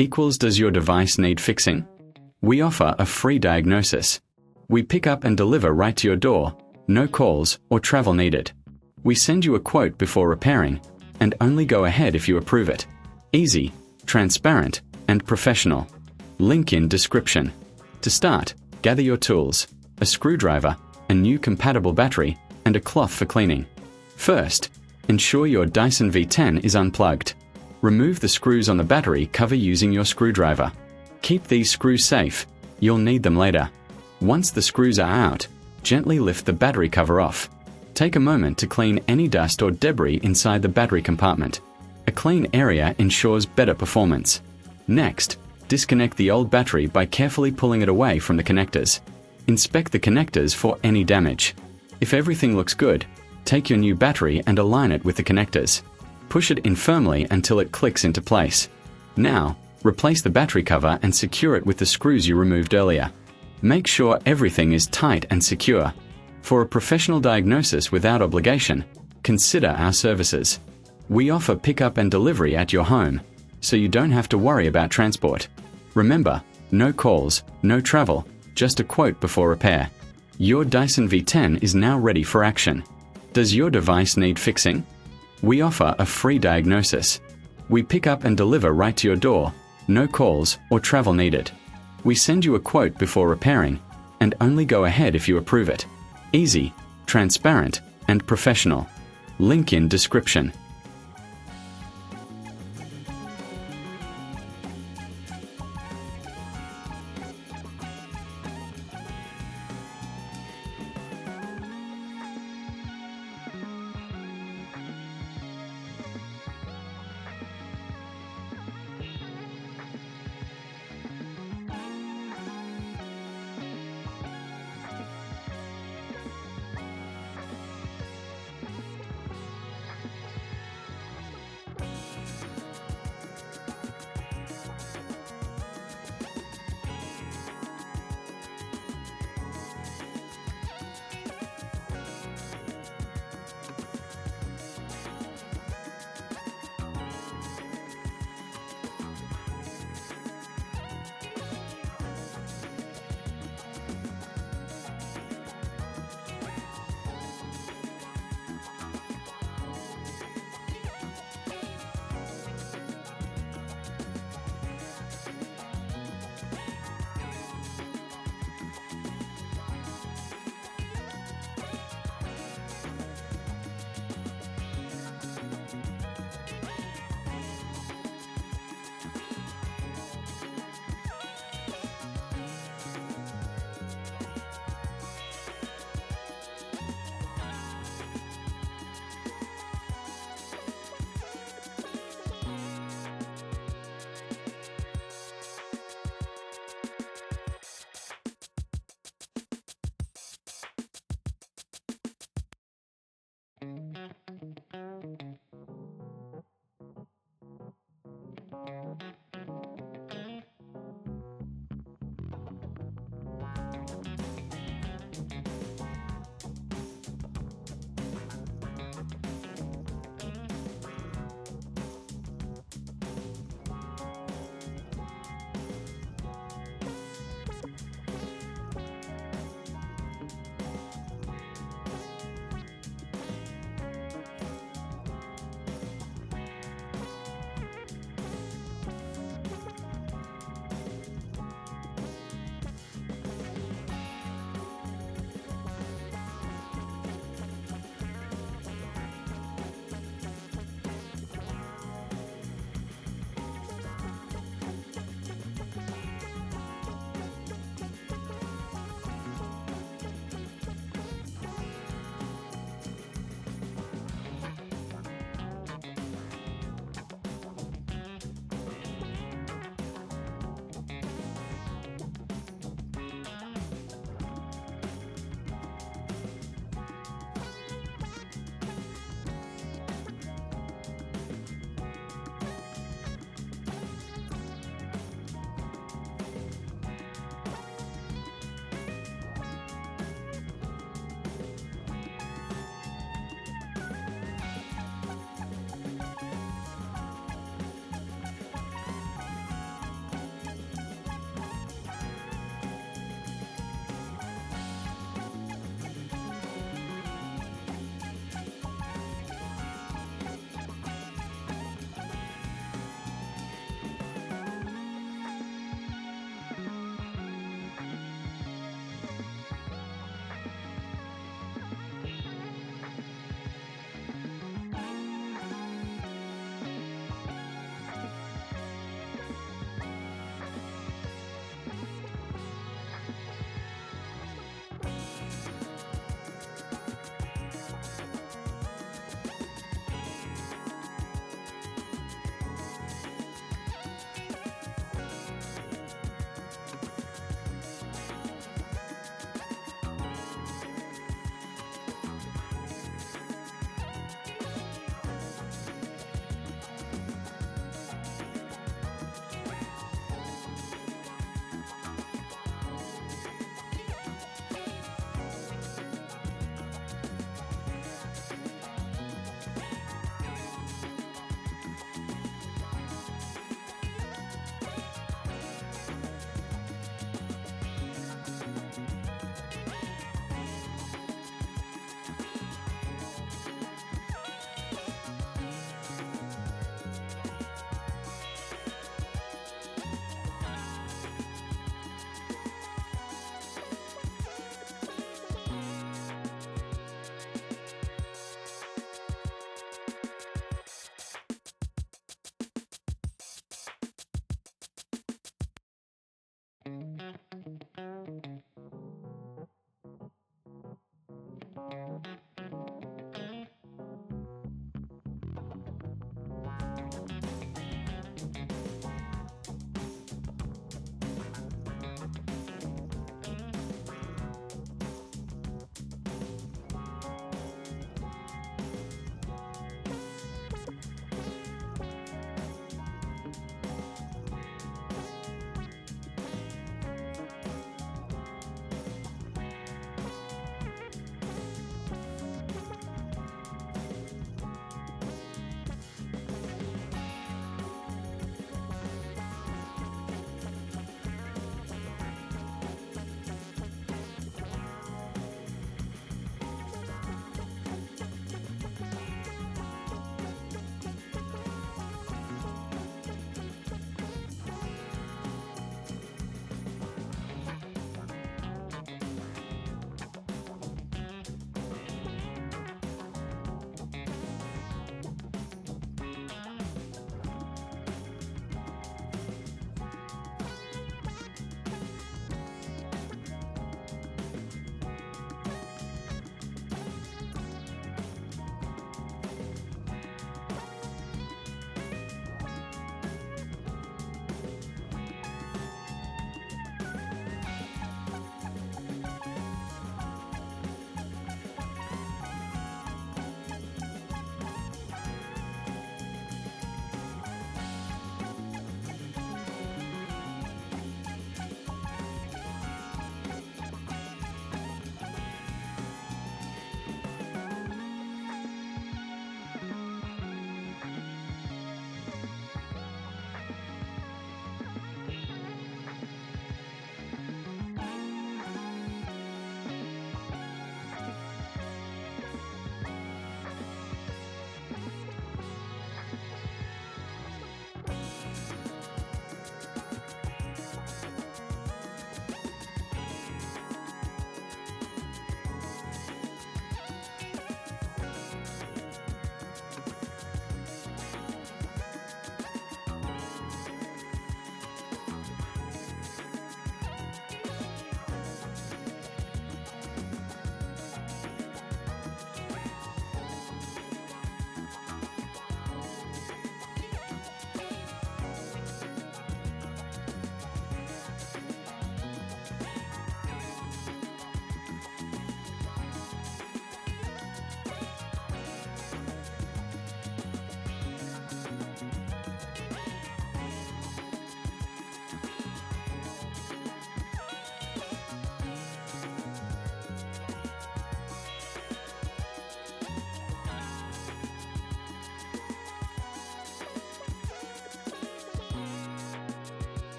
equals does your device need fixing? We offer a free diagnosis. We pick up and deliver right to your door, no calls or travel needed. We send you a quote before repairing, and only go ahead if you approve it. Easy, transparent, and professional. Link in description. To start, gather your tools, a screwdriver, a new compatible battery, and a cloth for cleaning. First, ensure your Dyson V10 is unplugged. Remove the screws on the battery cover using your screwdriver. Keep these screws safe, you'll need them later. Once the screws are out, gently lift the battery cover off. Take a moment to clean any dust or debris inside the battery compartment. A clean area ensures better performance. Next, disconnect the old battery by carefully pulling it away from the connectors. Inspect the connectors for any damage. If everything looks good, take your new battery and align it with the connectors. Push it in firmly until it clicks into place. Now, replace the battery cover and secure it with the screws you removed earlier. Make sure everything is tight and secure. For a professional diagnosis without obligation, consider our services. We offer pickup and delivery at your home, so you don't have to worry about transport. Remember, no calls, no travel, just a quote before repair. Your Dyson V10 is now ready for action. Does your device need fixing? We offer a free diagnosis. We pick up and deliver right to your door, no calls or travel needed. We send you a quote before repairing, and only go ahead if you approve it. Easy, transparent, and professional. Link in description.